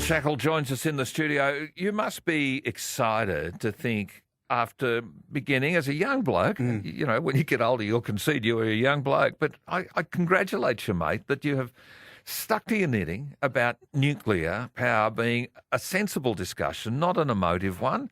Shackel joins us in the studio. You must be excited to think, after beginning as a young bloke, you know, when you get older, you'll concede you were a young bloke, but I congratulate you, mate, that you have stuck to your knitting about nuclear power being a sensible discussion, not an emotive one.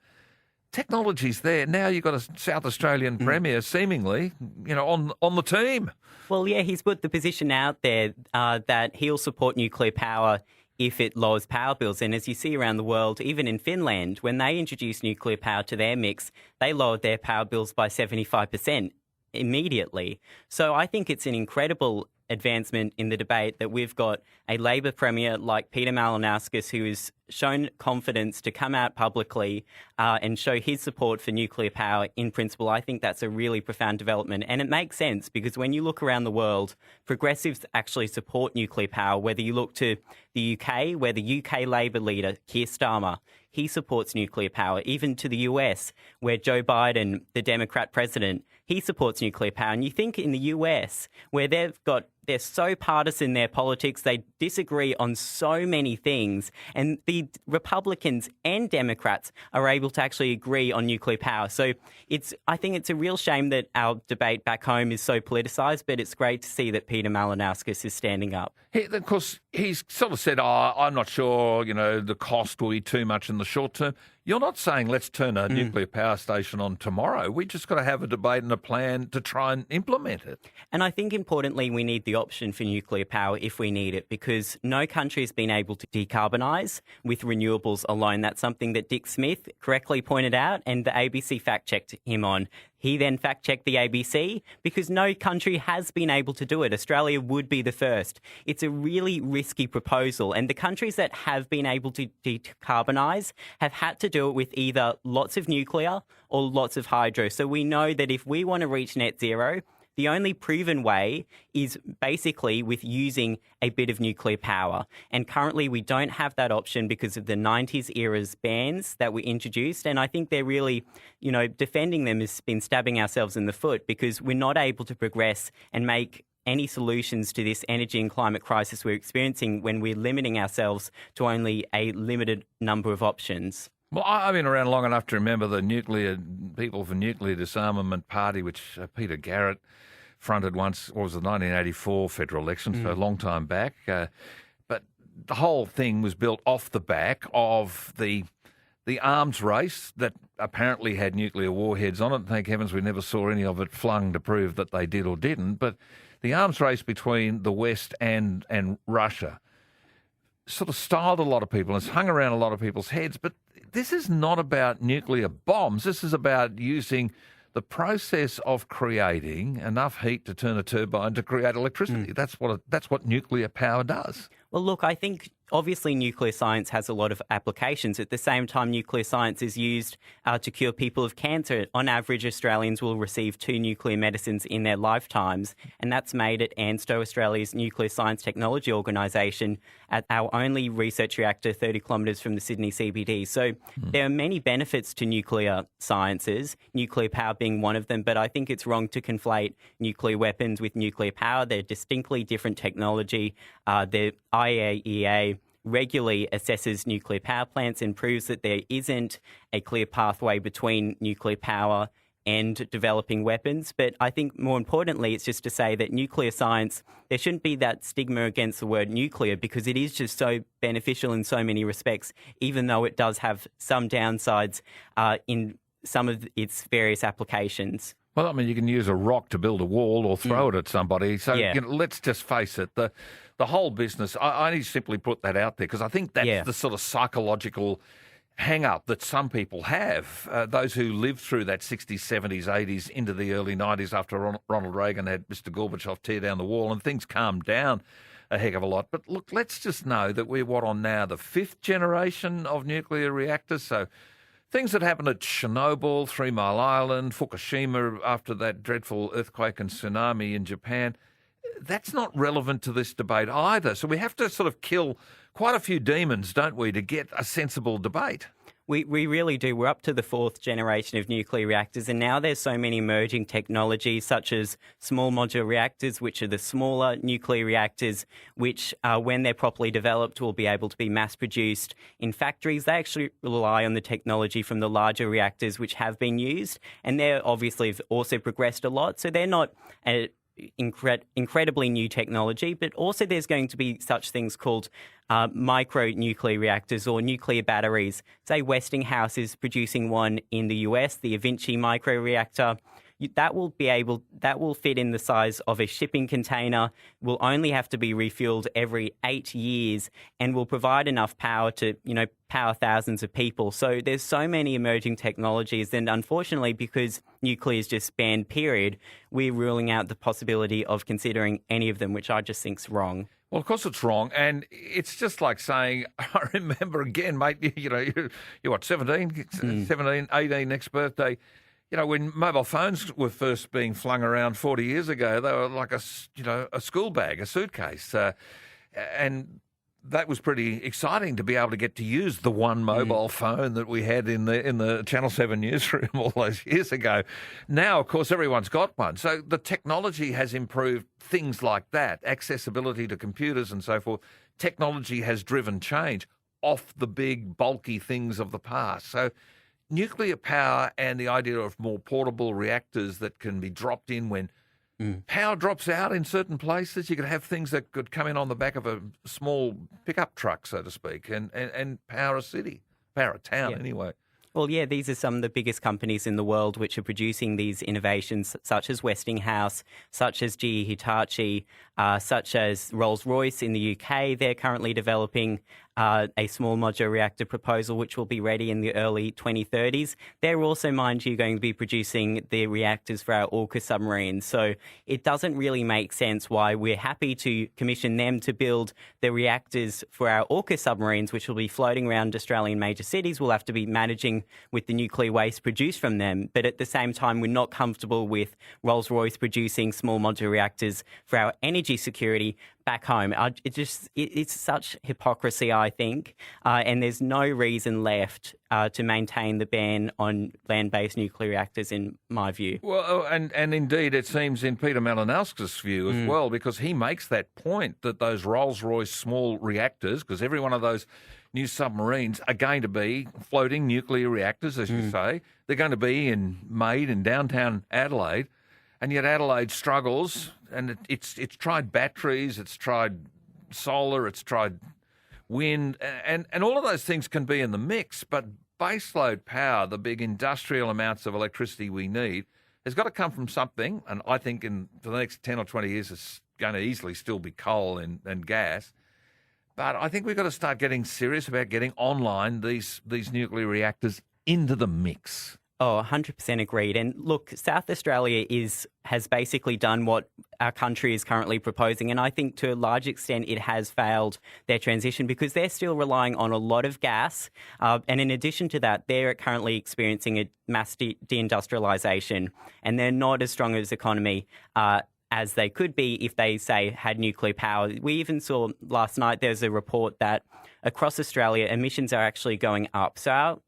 Technology's there. Now you've got a South Australian Premier seemingly, you know, on the team. Well, yeah, he's put the position out there that he'll support nuclear power if it lowers power bills. And as you see around the world, even in Finland, when they introduced nuclear power to their mix, they lowered their power bills by 75% immediately. So I think it's an incredible advancement in the debate that we've got a Labor Premier like Peter Malinauskas who has shown confidence to come out publicly and show his support for nuclear power in principle. I think that's a really profound development. And it makes sense because when you look around the world, progressives actually support nuclear power, whether you look to the UK, where the UK Labor leader, Keir Starmer, he supports nuclear power, even to the US, where Joe Biden, the Democrat president, he supports nuclear power. And you think in the US, where they're so partisan, their politics, they disagree on so many things, and the Republicans and Democrats are able to actually agree on nuclear power. So I think it's a real shame that our debate back home is so politicised, but it's great to see that Peter Malinauskas is standing up. Of course, he's sort of said, I'm not sure, you know, the cost will be too much in the short term. You're not saying let's turn a nuclear power station on tomorrow. We just got to have a debate and a plan to try and implement it. And I think importantly, we need the option for nuclear power if we need it, because no country has been able to decarbonise with renewables alone. That's something that Dick Smith correctly pointed out and the ABC fact-checked him on. He then fact-checked the ABC because no country has been able to do it. Australia would be the first. It's a really risky proposal. And the countries that have been able to decarbonise have had to do it with either lots of nuclear or lots of hydro. So we know that if we want to reach net zero, the only proven way is basically with using a bit of nuclear power. And currently we don't have that option because of the 90s era's bans that were introduced. And I think they're really, you know, defending them has been stabbing ourselves in the foot because we're not able to progress and make any solutions to this energy and climate crisis we're experiencing when we're limiting ourselves to only a limited number of options. Well, I've been around long enough to remember the People for Nuclear Disarmament Party, which Peter Garrett fronted once, what was the 1984 federal election, so a long time back. But the whole thing was built off the back of the arms race that apparently had nuclear warheads on it. Thank heavens we never saw any of it flung to prove that they did or didn't. But the arms race between the West and Russia sort of styled a lot of people and it's hung around a lot of people's heads. But this is not about nuclear bombs. This is about using the process of creating enough heat to turn a turbine to create electricity. That's what nuclear power does. Well, look, I think obviously nuclear science has a lot of applications. At the same time, nuclear science is used to cure people of cancer. On average, Australians will receive 2 nuclear medicines in their lifetimes, and that's made at ANSTO, Australia's nuclear science technology organisation, at our only research reactor 30 kilometres from the Sydney CBD. So there are many benefits to nuclear sciences, nuclear power being one of them, but I think it's wrong to conflate nuclear weapons with nuclear power. They're distinctly different technology. The IAEA regularly assesses nuclear power plants and proves that there isn't a clear pathway between nuclear power and developing weapons. But I think more importantly, it's just to say that nuclear science, there shouldn't be that stigma against the word nuclear because it is just so beneficial in so many respects, even though it does have some downsides in some of its various applications. Well, I mean, you can use a rock to build a wall or throw it at somebody. So you know, let's just face it, the whole business, I only simply put that out there because I think that's the sort of psychological hang-up that some people have, those who lived through that 60s, 70s, 80s into the early 90s after Ronald Reagan had Mr. Gorbachev tear down the wall and things calmed down a heck of a lot. But look, let's just know that we're on now, the 5th generation of nuclear reactors. So things that happened at Chernobyl, 3 Mile Island, Fukushima after that dreadful earthquake and tsunami in Japan, that's not relevant to this debate either. So we have to sort of kill quite a few demons, don't we, to get a sensible debate? We really do. We're up to the fourth generation of nuclear reactors, and now there's so many emerging technologies such as small modular reactors, which are the smaller nuclear reactors, which, when they're properly developed, will be able to be mass-produced in factories. They actually rely on the technology from the larger reactors, which have been used, and they're obviously have also progressed a lot. So they're not incredibly new technology, but also there's going to be such things called micro nuclear reactors or nuclear batteries. Say Westinghouse is producing one in the US, the Avinci micro reactor. That will fit in the size of a shipping container, will only have to be refueled every 8 years, and will provide enough power to, power thousands of people. So there's so many emerging technologies, and unfortunately, because nuclear is just banned, period, we're ruling out the possibility of considering any of them, which I just think's wrong. Well, of course it's wrong, and it's just like saying, I remember again, mate, you're what, 17, 18, next birthday. When mobile phones were first being flung around 40 years ago, they were like a school bag, a suitcase. And that was pretty exciting to be able to get to use the one mobile phone that we had in the Channel 7 newsroom all those years ago. Now, of course, everyone's got one. So the technology has improved things like that, accessibility to computers and so forth. Technology has driven change off the big, bulky things of the past. So nuclear power and the idea of more portable reactors that can be dropped in when power drops out in certain places. You could have things that could come in on the back of a small pickup truck, so to speak, and power a city, power a town anyway. Well, yeah, these are some of the biggest companies in the world which are producing these innovations, such as Westinghouse, such as GE Hitachi, such as Rolls-Royce in the UK. They're currently developing a small modular reactor proposal which will be ready in the early 2030s. They're also, mind you, going to be producing the reactors for our AUKUS submarines. So it doesn't really make sense why we're happy to commission them to build the reactors for our AUKUS submarines, which will be floating around Australian major cities. We'll have to be managing with the nuclear waste produced from them. But at the same time, we're not comfortable with Rolls-Royce producing small modular reactors for our energy security back home. It's such hypocrisy, I think, and there's no reason left to maintain the ban on land-based nuclear reactors, in my view. Well, and indeed it seems in Peter Malinowski's view as well, because he makes that point that those Rolls-Royce small reactors, because every one of those new submarines are going to be floating nuclear reactors, as you say. They're going to be made in downtown Adelaide. And yet Adelaide struggles, and it's tried batteries, it's tried solar, it's tried wind, and all of those things can be in the mix, but baseload power, the big industrial amounts of electricity we need, has got to come from something, and I think for the next 10 or 20 years it's going to easily still be coal and gas. But I think we've got to start getting serious about getting online these nuclear reactors into the mix. Oh, 100% agreed. And look, South Australia has basically done what our country is currently proposing. And I think to a large extent it has failed their transition because they're still relying on a lot of gas. And in addition to that, they're currently experiencing a mass deindustrialisation, and they're not as strong as economy as they could be if they, say, had nuclear power. We even saw last night there's a report that across Australia emissions are actually going up. So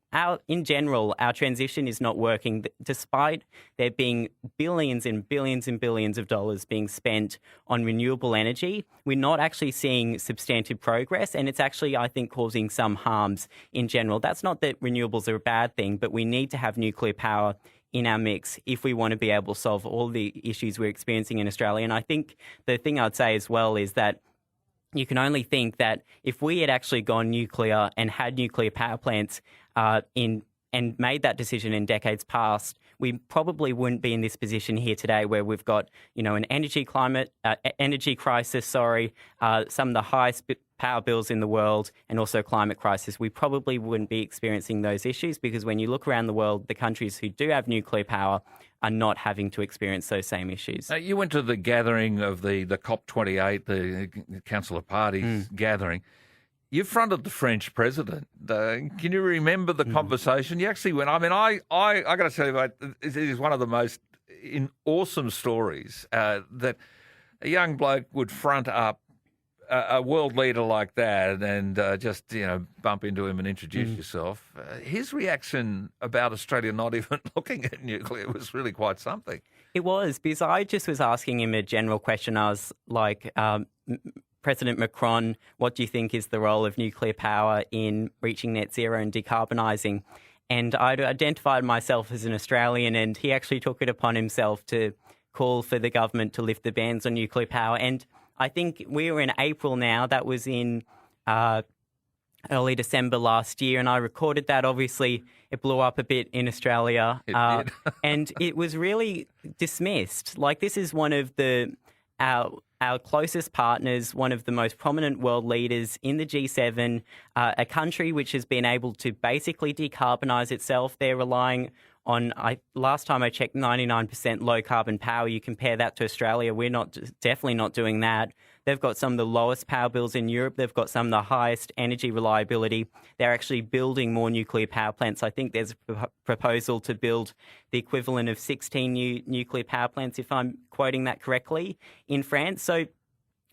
in general, our transition is not working, despite there being billions and billions and billions of dollars being spent on renewable energy. We're not actually seeing substantive progress, and it's actually, I think, causing some harms in general. That's not that renewables are a bad thing, but we need to have nuclear power in our mix if we want to be able to solve all the issues we're experiencing in Australia. And I think the thing I'd say as well is that you can only think that if we had actually gone nuclear and had nuclear power plants and made that decision in decades past, we probably wouldn't be in this position here today where we've got, an energy crisis, some of the highest power bills in the world, and also climate crisis. We probably wouldn't be experiencing those issues because when you look around the world, the countries who do have nuclear power are not having to experience those same issues. You went to the gathering of the COP28, the Council of Parties gathering. You fronted the French president. Can you remember the conversation? You actually went. I mean, I got to tell you, mate, it is one of the most awesome stories that a young bloke would front up a world leader like that and just, bump into him and introduce yourself, his reaction about Australia not even looking at nuclear was really quite something. It was, because I just was asking him a general question. I was like, President Macron, what do you think is the role of nuclear power in reaching net zero and decarbonising? And I'd identified myself as an Australian, and he actually took it upon himself to call for the government to lift the bans on nuclear power. And I think we were in April now. That was in early December last year, and I recorded that. Obviously, it blew up a bit in Australia, It did. and it was really dismissed. Like, this is one of our closest partners, one of the most prominent world leaders in the G7, a country which has been able to basically decarbonise itself. They're relying on, last time I checked, 99% low carbon power. You compare that to Australia, we're definitely not doing that. They've got some of the lowest power bills in Europe. They've got some of the highest energy reliability. They're actually building more nuclear power plants. I think there's a proposal to build the equivalent of 16 new nuclear power plants, if I'm quoting that correctly, in France. So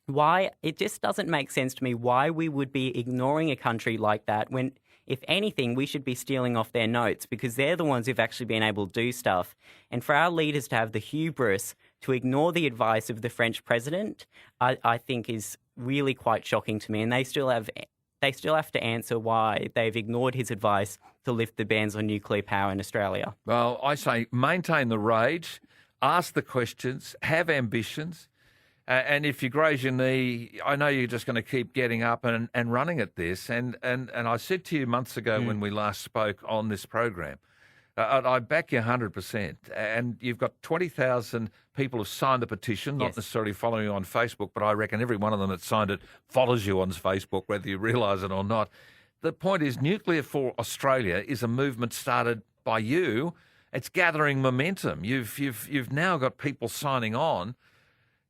why, it just doesn't make sense to me why we would be ignoring a country like that when, if anything, we should be stealing off their notes, because they're the ones who've actually been able to do stuff. And for our leaders to have the hubris to ignore the advice of the French president, I think is really quite shocking to me. And they still have to answer why they've ignored his advice to lift the bans on nuclear power in Australia. Well, I say maintain the rage, ask the questions, have ambitions. And if you graze your knee, I know you're just going to keep getting up and running at this. And I said to you months ago when we last spoke on this program, I back you 100%. And you've got 20,000 people who've signed the petition, not necessarily following you on Facebook, but I reckon every one of them that signed it follows you on Facebook, whether you realise it or not. The point is, Nuclear for Australia is a movement started by you. It's gathering momentum. You've now got people signing on.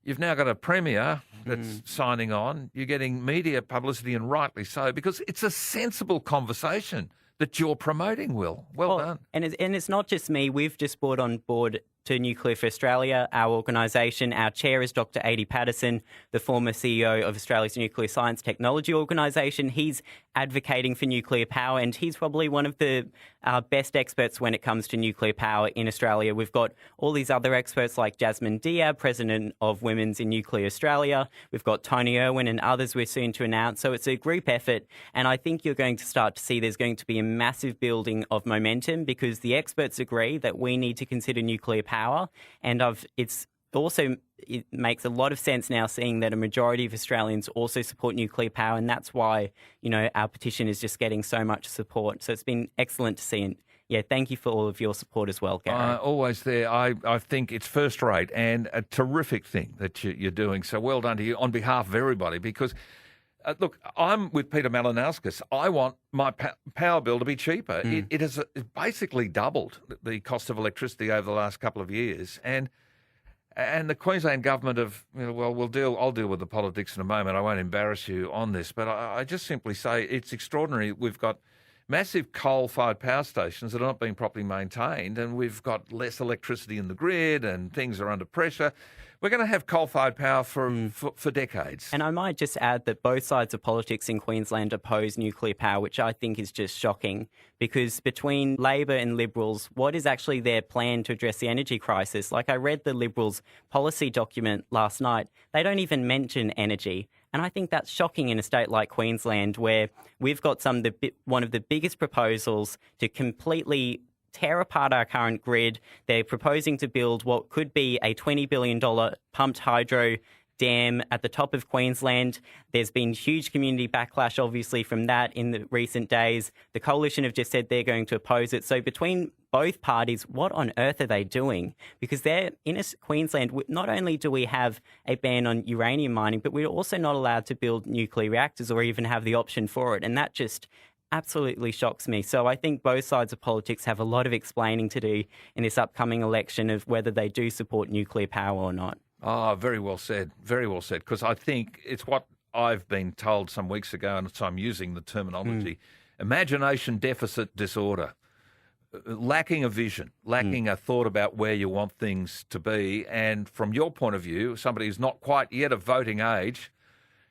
You've now got a premier that's signing on. You're getting media publicity, and rightly so, because it's a sensible conversation that you're promoting, Will. Well done. And it's not just me. We've just brought on board to Nuclear for Australia, our organisation. Our chair is Dr. Adi Paterson, the former CEO of Australia's Nuclear Science Technology Organisation. He's advocating for nuclear power, and he's probably one of the best experts when it comes to nuclear power in Australia. We've got all these other experts like Jasmine Diab, President of Women's in Nuclear Australia. We've got Tony Irwin and others we're soon to announce. So it's a group effort, and I think you're going to start to see there's going to be a massive building of momentum, because the experts agree that we need to consider nuclear power, and it makes a lot of sense now seeing that a majority of Australians also support nuclear power, and that's why, our petition is just getting so much support. So it's been excellent to see, and thank you for all of your support as well, Gary. Always there. I think it's first rate and a terrific thing that you're doing. So well done to you on behalf of everybody, because look, I'm with Peter Malinauskas. I want my power bill to be cheaper. It has basically doubled the cost of electricity over the last couple of years. And the Queensland government I'll deal with the politics in a moment. I won't embarrass you on this, but I just simply say it's extraordinary. We've got massive coal-fired power stations that are not being properly maintained, and we've got less electricity in the grid, and things are under pressure. We're going to have coal-fired power for decades. And I might just add that both sides of politics in Queensland oppose nuclear power, which I think is just shocking, because between Labor and Liberals, what is actually their plan to address the energy crisis? Like, I read the Liberals' policy document last night. They don't even mention energy. And I think that's shocking in a state like Queensland, where we've got one of the biggest proposals to completely tear apart our current grid. They're proposing to build what could be a $20 billion pumped hydro dam at the top of Queensland. There's been huge community backlash, obviously, from that in the recent days. The Coalition have just said they're going to oppose it. So between both parties, what on earth are they doing? Because they're in Queensland, not only do we have a ban on uranium mining, but we're also not allowed to build nuclear reactors or even have the option for it. And that just absolutely shocks me. So I think both sides of politics have a lot of explaining to do in this upcoming election of whether they do support nuclear power or not. Oh, very well said. Very well said. Because I think it's what I've been told some weeks ago, and so I'm using the terminology, imagination deficit disorder, lacking a vision, lacking a thought about where you want things to be. And from your point of view, somebody who's not quite yet of voting age,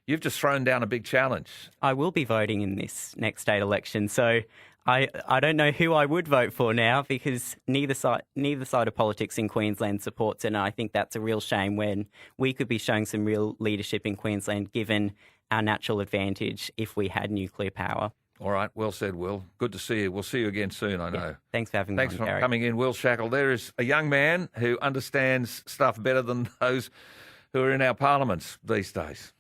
You've just thrown down a big challenge. I will be voting in this next state election, so I don't know who I would vote for now because neither side of politics in Queensland supports it, and I think that's a real shame when we could be showing some real leadership in Queensland given our natural advantage if we had nuclear power. All right, well said, Will. Good to see you. We'll see you again soon, I know. Yeah, thanks for having me. Thanks for coming in, Will Shackel. There is a young man who understands stuff better than those who are in our parliaments these days.